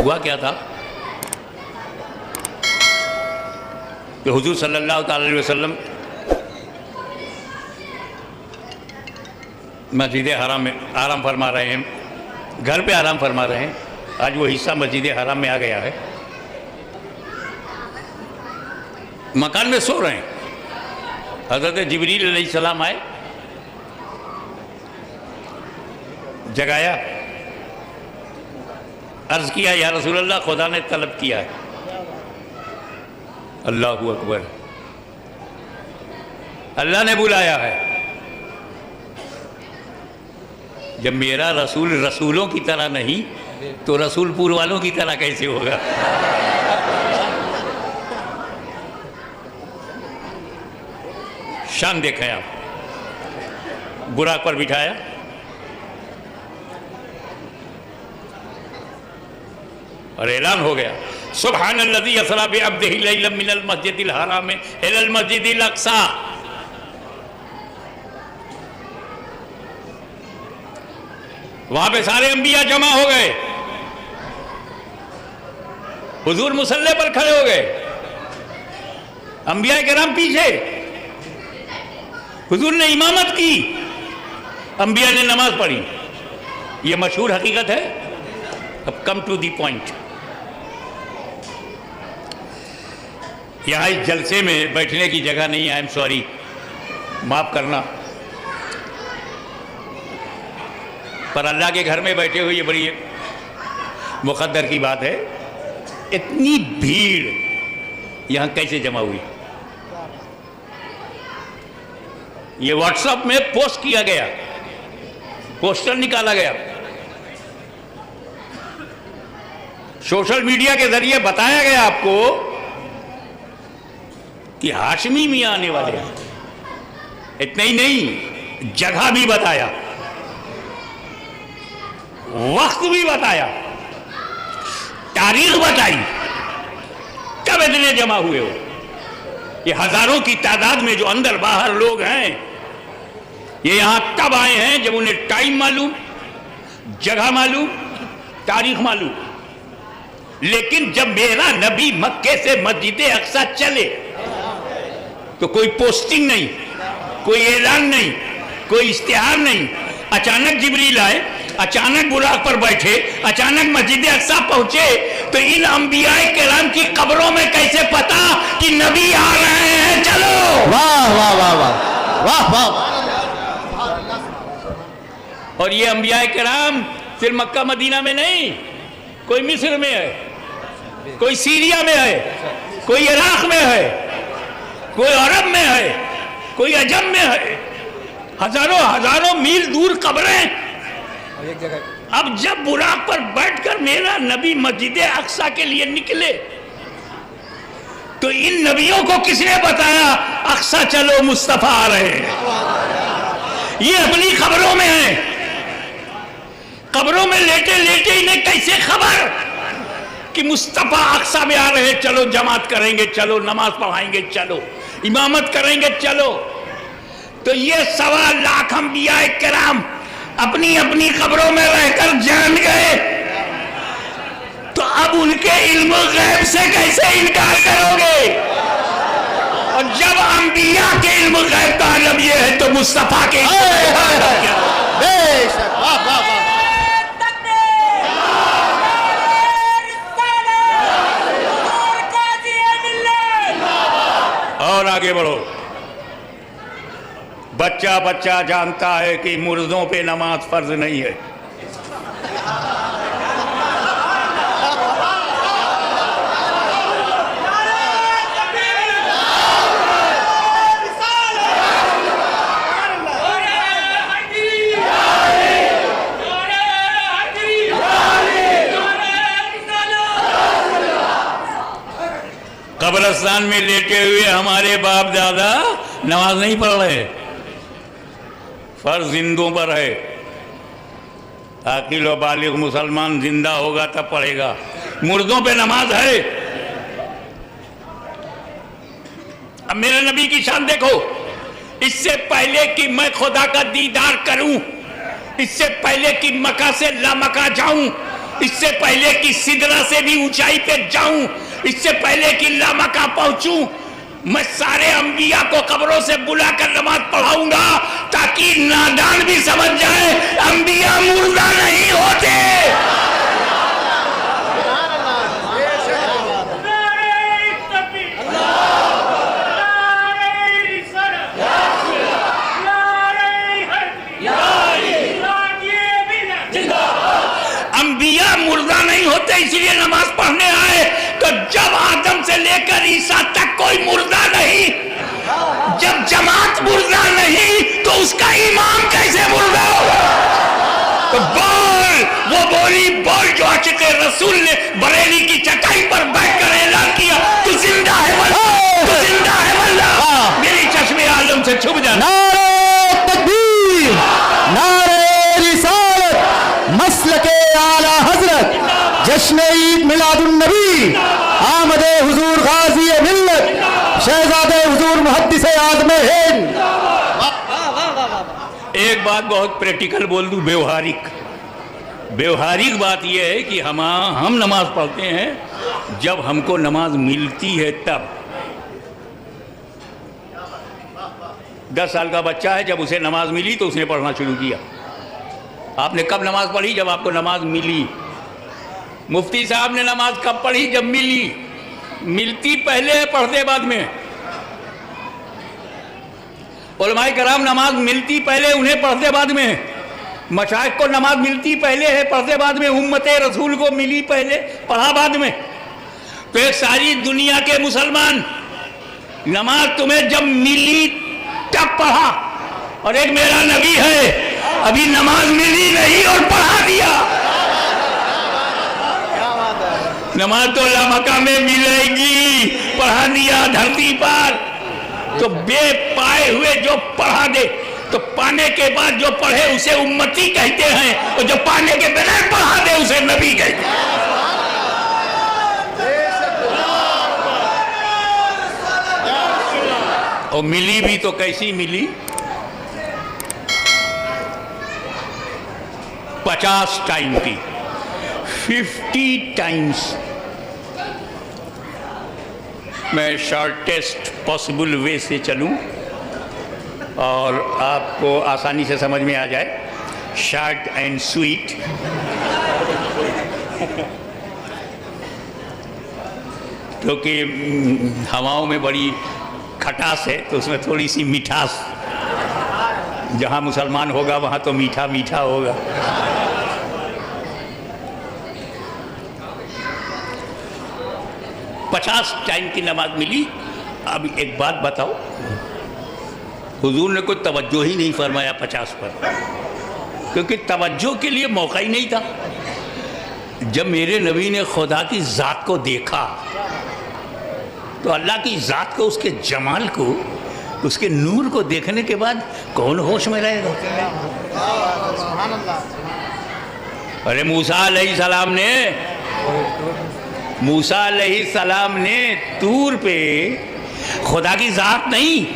हुआ क्या था कि हुजूर सल्लल्लाहु अलैहि वसल्लम मस्जिद हराम में आराम फरमा रहे हैं, घर पे आराम फरमा रहे हैं। आज वो हिस्सा मस्जिद हराम में आ गया है, मकान में सो रहे हैं। हज़रत जिब्रील अलैहिस्सलाम आए, जगाया, अर्ज किया या रसूल अल्लाह, खुदा ने तलब किया है। अल्लाहु अकबर, अल्लाह ने बुलाया है। जब मेरा रसूल रसूलों की तरह नहीं तो रसूलपुर वालों की तरह कैसे होगा? शान देखें आप। बुराक पर बिठाया, और ऐलान हो गया, सुब्हानल्लज़ी असरा बिअब्दिही लैलन मिनल मस्जिदिल हराम इलल मस्जिदिल अक़सा। वहां पे सारे अंबिया जमा हो गए, हुजूर मुसल्ले पर खड़े हो गए, अंबिया किराम पीछे, हुजूर ने इमामत की, अंबिया ने नमाज पढ़ी। ये मशहूर हकीकत है। अब कम टू दी पॉइंट। यहाँ इस जलसे में बैठने की जगह नहीं है, आई एम सॉरी, माफ करना, पर अल्लाह के घर में बैठे हुए ये बड़ी मुकद्दर की बात है। इतनी भीड़ यहाँ कैसे जमा हुई? ये व्हाट्सएप में पोस्ट किया गया, पोस्टर निकाला गया, सोशल मीडिया के जरिए बताया गया आपको कि हाशमी मियां आने वाले हैं। इतना ही नहीं, जगह भी बताया, वक्त भी बताया, तारीख बताई, कब इतने जमा हुए हो। ये हजारों की तादाद में जो अंदर बाहर लोग हैं, ये यहां तब आए हैं जब उन्हें टाइम मालूम, जगह मालूम, तारीख मालूम। लेकिन जब मेरा नबी मक्के से मस्जिद अक्सा चले तो कोई पोस्टिंग नहीं, कोई ऐलान नहीं, कोई इश्तिहार नहीं। अचानक जिब्रील आए, अचानक बुराक पर बैठे, अचानक मस्जिद अक्सा पहुंचे, तो इन अंबियाए किराम की कब्रों में कैसे पता कि नबी आ रहे हैं? चलो, वाह वाह वाह वाह वाह वाह। और ये अंबियाए किराम सिर्फ मक्का मदीना में नहीं, कोई मिस्र में है, कोई सीरिया में है, कोई इराक में है, कोई अरब में है, कोई अजम में है, हजारों हजारों मील दूर कब्रें। अब जब बुराक पर बैठकर मेरा नबी मस्जिद अक्सा के लिए निकले तो इन नबियों को किसने बताया अक्सा चलो मुस्तफा आ रहे हैं? ये अपनी खबरों में है। कब्रों में लेटे लेटे इन्हें कैसे खबर कि मुस्तफा अक्सा में आ रहे हैं? चलो जमात करेंगे, चलो नमाज पढ़ाएंगे, चलो इमामत करेंगे, चलो। तो ये 1.25 लाख अंबियाए किराम अपनी अपनी कब्रों में रहकर जान गए, तो अब उनके इल्म गैब से कैसे इनकार करोगे? और जब अंबिया के इल्म गैब का आलम ये है तो मुस्तफा के बेशक, वाह वाह वाह। और आगे बढ़ो। बच्चा बच्चा जानता है कि मुर्दों पे नमाज फर्ज नहीं है। कब्रिस्तान में लेटे हुए हमारे बाप दादा नमाज नहीं पढ़ रहे, फर्ज जिंदों पर है। आकिल व बालिग मुसलमान जिंदा होगा तब पढ़ेगा, मुर्दों पे नमाज है। अब मेरे नबी की शान देखो, इससे पहले कि मैं खुदा का दीदार करूं, इससे पहले कि मक्का से लामक्का जाऊं, इससे पहले कि सिदरा से भी ऊंचाई पे जाऊं, इससे पहले कि लामका पहुंचूं, मैं सारे अंबिया को कब्रों से बुलाकर नमाज पढ़ाऊंगा, ताकि नादान भी समझ जाए अंबिया मुर्दा नहीं होते। अंबिया मुर्दा नहीं होते, इसलिए नमाज पढ़ने आए। तो जब आदम से लेकर ईसा तक कोई मुर्दा नहीं, जब जमात मुर्दा नहीं, तो उसका इमाम कैसे मुर्दा होगा? तो बोल, वो बोली बोल जो आशिक़ रसूल ने बरेली की चटाई पर बैठकर ऐलान किया, तू जिंदा है वल्लाह, तू जिंदा है वल्लाह, मेरी चश्मे आलम से छुप जा। नारे तकबीर, नारे रिसालत, मसलके आला हजरत, जश्न ईद मिलादुन नबी, आमदे हुजूर गाजी मिल्लत, शहजादे हुजूर मुहद्दिस आदम हिंद। एक बात बहुत प्रैक्टिकल बोल दूं, व्यवहारिक बात यह है कि हम नमाज पढ़ते हैं जब हमको नमाज मिलती है तब। 10 साल का बच्चा है, जब उसे नमाज मिली तो उसने पढ़ना शुरू किया। आपने कब नमाज पढ़ी? जब आपको नमाज मिली। मुफ्ती साहब ने नमाज कब पढ़ी? जब मिली। मिलती पहले है, पढ़ते बाद में। उलमाए कराम नमाज मिलती पहले, उन्हें पढ़ते बाद में। मशाइख को नमाज मिलती पहले है, पढ़ते बाद में। उम्मते रसूल को मिली पहले, पढ़ा बाद में। तो एक सारी दुनिया के मुसलमान नमाज तुम्हें जब मिली तब पढ़ा, और एक मेरा नबी है अभी नमाज मिली नहीं और पढ़ा दिया। नमाज तो लामका में मिलेगी, पढ़ा दिया धरती पर। तो बेपाए हुए जो पढ़ा दे, तो पाने के बाद जो पढ़े उसे उम्मती कहते हैं, और जो पाने के बगैर पढ़ा दे उसे नबी कहते हैं। और मिली भी तो कैसी मिली? 50 टाइम की, 50 टाइम्स। मैं शॉर्टेस्ट पॉसिबल वे से चलूं और आपको आसानी से समझ में आ जाए, शॉर्ट एंड स्वीट। क्योंकि हवाओं में बड़ी खटास है, तो उसमें थोड़ी सी मिठास। जहाँ मुसलमान होगा वहाँ तो मीठा मीठा होगा। पचास टाइम की नमाज मिली। अब एक बात बताओ, हुजूर ने कोई तवज्जो ही नहीं फरमाया 50 पर, क्योंकि तवज्जो के लिए मौका ही नहीं था। जब मेरे नबी ने खुदा की ज़ात को देखा, तो अल्लाह की ज़ात को, उसके जमाल को, उसके नूर को देखने के बाद कौन होश में रहेगा? अरे मूसा अलैहिस्सलाम ने तूर पे खुदा की ज़ात नहीं,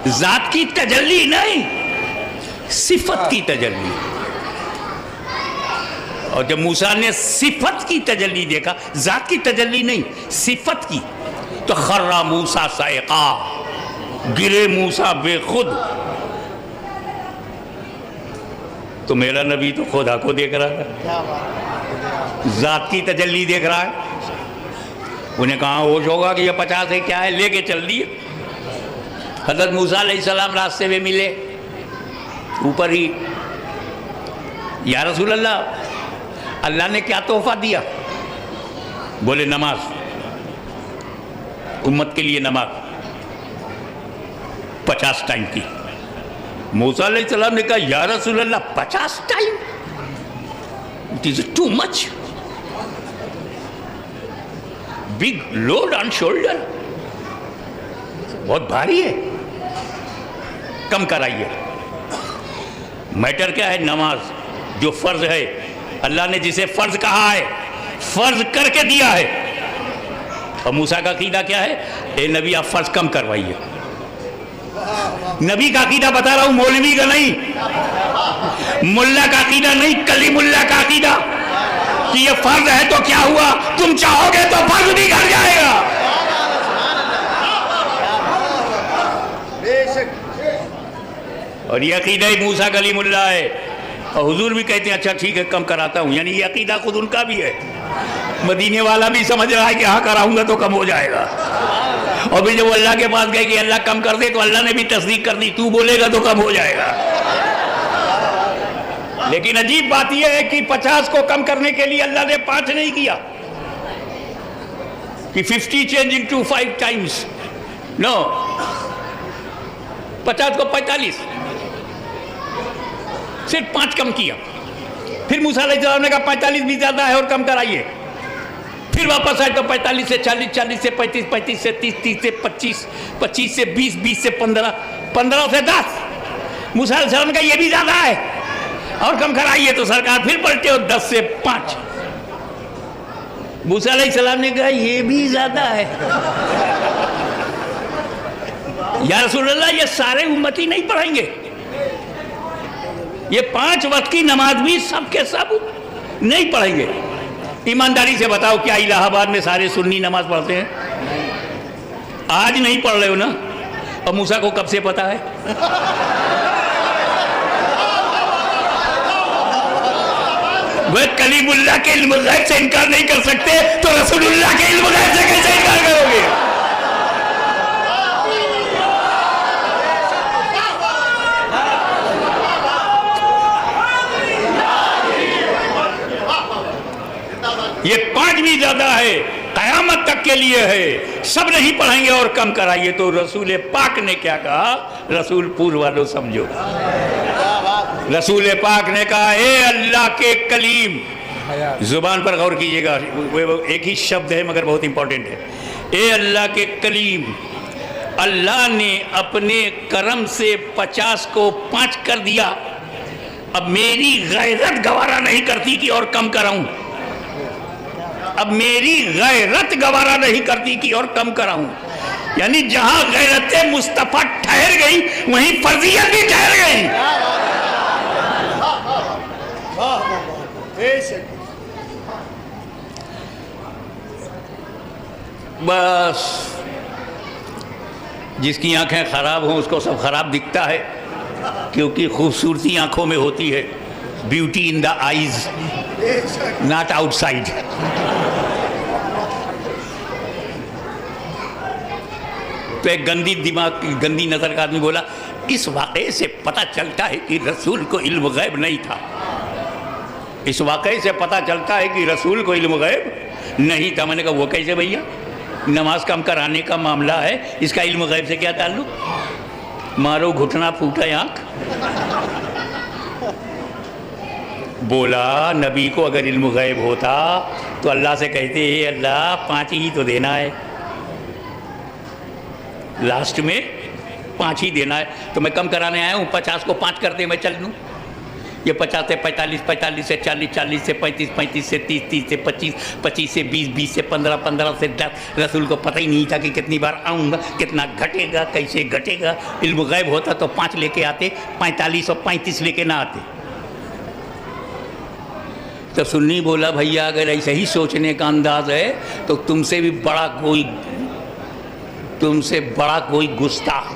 ज़ात की तजल्ली नहीं, सिफत की तजल्ली। और जब मूसा ने सिफत की तजल्ली देखा, ज़ात की तजल्ली नहीं, सिफत की, तो खर्रा मूसा साइक़ा, गिरे मूसा बेखुद। तो मेरा नबी तो खुदा को देख रहा है, ज़ात की तजल्ली देख रहा है। उन्हें कहाँ होश होगा कि ये 50 है क्या है, लेके चल दिए। हज़रत मूसा अलैहिस्सलाम रास्ते में मिले, ऊपर ही, या रसूल अल्लाह, अल्लाह ने क्या तोहफा दिया? बोले नमाज, उम्मत के लिए नमाज 50 टाइम की। मूसा अलैहिस्सलाम ने कहा, या रसूल अल्लाह 50 time, it is too much, big load on shoulder, बहुत भारी है, कम कराइए। मैटर क्या है? नमाज जो फर्ज है, अल्लाह ने जिसे फर्ज कहा है, फर्ज करके दिया है। और मूसा का अकीदा क्या है? ए नबी आप फर्ज कम करवाइए। नबी का अकीदा बता रहा हूं, मौलवी का नहीं, मुल्ला का अकीदा नहीं, कलीमुल्ला का अकीदा। कि ये फर्ज है तो क्या हुआ, तुम चाहोगे तो फर्ज भी घट जाएगा। और ये अकीदा मूसा कलीमुल्लाह है, और हुजूर भी कहते हैं अच्छा ठीक है कम कराता हूँ, यानी ये अकीदा खुद उनका भी है। मदीने वाला भी समझ रहा है कि हाँ कराऊंगा तो कम हो जाएगा, और फिर जब अल्लाह के पास गए कि अल्लाह कम कर दे तो अल्लाह ने भी तस्दीक कर दी, तू बोलेगा तो कम हो जाएगा। लेकिन अजीब बात यह है कि 50 को कम करने के लिए अल्लाह ने 5 नहीं किया कि 50 चेंज इनटू 5 टाइम्स, नो, 50 को 45, सिर्फ 5 कम किया। फिर मूसा अलैहिस्सलाम ने कहा 45 भी ज्यादा है और कम कराइए। फिर वापस आए तो 45 से 40, 40 से 35, 35 से 30, 30 से 25, 25 से 20, 20 से 15, 15 से 10। मूसा अलैहिस्सलाम ने कहा ये भी ज्यादा है और कम कराइए, तो सरकार फिर पलटे और 10 से 5। मूसा अलैहिस्सलाम ने कहा ये भी ज्यादा है। या रसूलल्लाह ये सारे उम्मती नहीं पढ़ेंगे, ये 5 वक्त की नमाज भी सब के सब नहीं पढ़ेंगे। ईमानदारी से बताओ क्या इलाहाबाद में सारे सुन्नी नमाज पढ़ते हैं? आज नहीं पढ़ रहे हो ना, और मूसा को कब से पता है? वह कलीमुल्लाह के इल्म गैब से इनकार नहीं कर सकते तो रसूलुल्लाह के इल्म गैब से कैसे इनकार करोगे? ये 5 भी ज्यादा है, कयामत तक के लिए है, सब नहीं पढ़ेंगे और कम कराइए। तो रसूल पाक ने क्या कहा? रसूल पूर्व वालों समझो, रसूल पाक ने कहा ए अल्लाह के कलीम, जुबान पर गौर कीजिएगा, वो एक ही शब्द है मगर बहुत इंपॉर्टेंट है। ए अल्लाह के कलीम, अल्लाह ने अपने करम से 50 को 5 कर दिया, अब मेरी गैरत गवारा नहीं करती कि और कम कराऊं, अब मेरी गैरत गवारा नहीं करती कि और कम कराऊं। यानी जहां गैरत मुस्तफा ठहर गई वहीं फर्जियत भी ठहर गई। बस जिसकी आंखें खराब हों उसको सब खराब दिखता है, क्योंकि खूबसूरती आंखों में होती है, beauty in the eyes not outside. तो एक गंदी दिमाग की गंदी नजर का आदमी बोला इस वाक़े से पता चलता है कि रसूल को इल्म गैब नहीं था, इस वाक़े से पता चलता है कि रसूल को इल्म गैब नहीं था। मैंने कहा वो कैसे भैया, नमाज कम कराने का मामला है, इसका इल्म गैब से क्या ताल्लुक? मारो घुटना फूटा आंख। बोला नबी को अगर इल्म गैब होता तो अल्लाह से कहते अल्लाह 5 ही तो देना है, लास्ट में 5 ही देना है, तो मैं कम कराने आया हूँ, 50 को 5 कर दे मैं चल लूँ। ये 50 से 45, 45 से 40, 40 से 35, 35 से 30, 30 से 25, 25 से 20, 20 से 15, 15 से 10। रसूल को पता ही नहीं था कि कितनी बार आऊँगा, कितना घटेगा, कैसे घटेगा। इल्म गैब होता तो 5 लेके आते, 45 और 35 लेके ना आते। तो सुन्नी बोला भैया अगर ऐसे ही सोचने का अंदाज है तो तुमसे बड़ा कोई गुस्ताख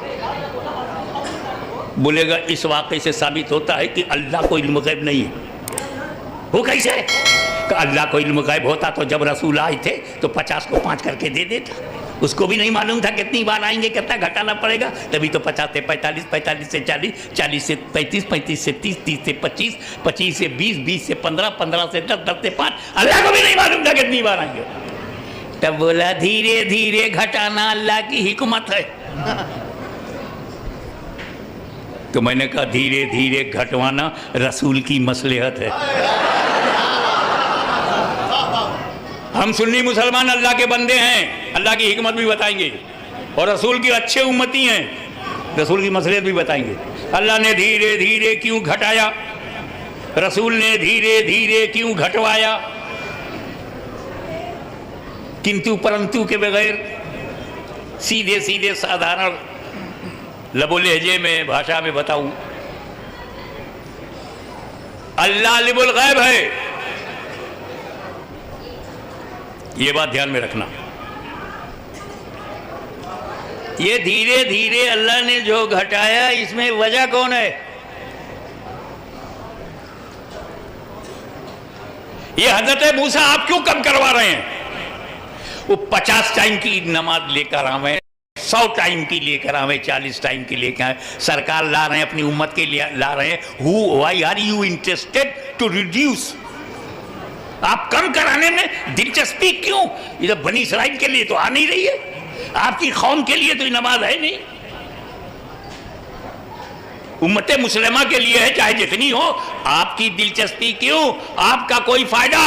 बोलेगा इस वाक़े से साबित होता है कि अल्लाह को इल्म गैब नहीं है। वो कैसे? कि अल्लाह को इल्म गैब होता तो जब रसूल आए थे तो 50 को 5 करके दे देता, उसको भी नहीं मालूम था कितनी बार आएंगे, कितना घटाना पड़ेगा, तभी तो 50 से 45, 45 से 40, 40 से 35, 35 से 30, 30 से 25, 25 से 20, 20 से 15, 15 से 10, 10 से 5, अल्लाह को भी नहीं मालूम था कितनी बार आएंगे। तब बोला धीरे धीरे घटाना अल्लाह की हिकमत है। तो मैंने कहा धीरे धीरे घटवाना रसूल की मसलहत है। हम सुन्नी मुसलमान अल्लाह के बंदे हैं, अल्लाह की हिकमत भी बताएंगे और रसूल की अच्छे उम्मती हैं, रसूल की मसलहत भी बताएंगे। अल्लाह ने धीरे धीरे क्यों घटाया, रसूल ने धीरे धीरे क्यों घटवाया, किंतु परंतु के बगैर सीधे सीधे साधारण लबो लहजे में भाषा में बताऊं, अल्लाह अलीमुल गैब है, ये बात ध्यान में रखना। ये धीरे धीरे अल्लाह ने जो घटाया, इसमें वजह कौन है? ये हजरत मूसा आप क्यों कम करवा रहे हैं? वो 50 टाइम की नमाज लेकर आवे, 100 टाइम की लेकर आवे, 40 टाइम की लेकर आए, सरकार ला रहे हैं, अपनी उम्मत के लिए ला रहे हैं। Why are you interested to reduce? आप कम कराने में दिलचस्पी क्यों? ये तो बनी इसराइल के लिए तो आ नहीं रही है, आपकी कौम के लिए तो ये नमाज है नहीं, उम्मत मुसलमा के लिए है, चाहे जितनी हो। आपकी दिलचस्पी क्यों? आपका कोई फायदा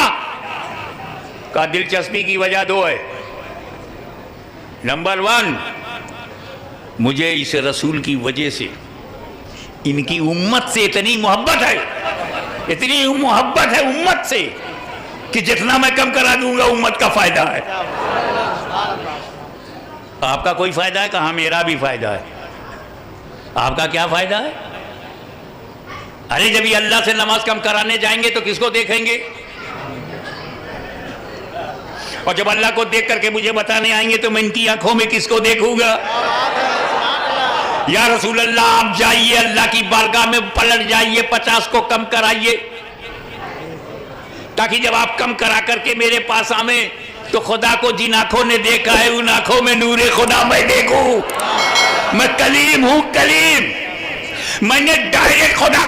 का? दिलचस्पी की वजह दो है। नंबर 1, मुझे इस रसूल की वजह से इनकी उम्मत से इतनी मोहब्बत है, इतनी मोहब्बत है उम्मत से कि जितना मैं कम करा दूंगा उम्मत का फायदा है। आपका कोई फायदा है? कहां मेरा भी फायदा है। आपका क्या फायदा है? अरे जब ये अल्लाह से नमाज कम कराने जाएंगे तो किसको देखेंगे? और जब अल्लाह को देख करके मुझे बताने आएंगे तो मैं इनकी आंखों में किसको देखूंगा? या रसूल अल्लाह, आप जाइए अल्लाह की बारगाह में, पलट जाइए, 50 को कम कराइए, ताकि जब आप कम करा करके मेरे पास आवे तो खुदा को जिन आंखों ने देखा है उन आंखों में नूरे खुदा मैं देखूं। मैं कलीम हूं, कलीम। मैंने डायरेक्ट खुदा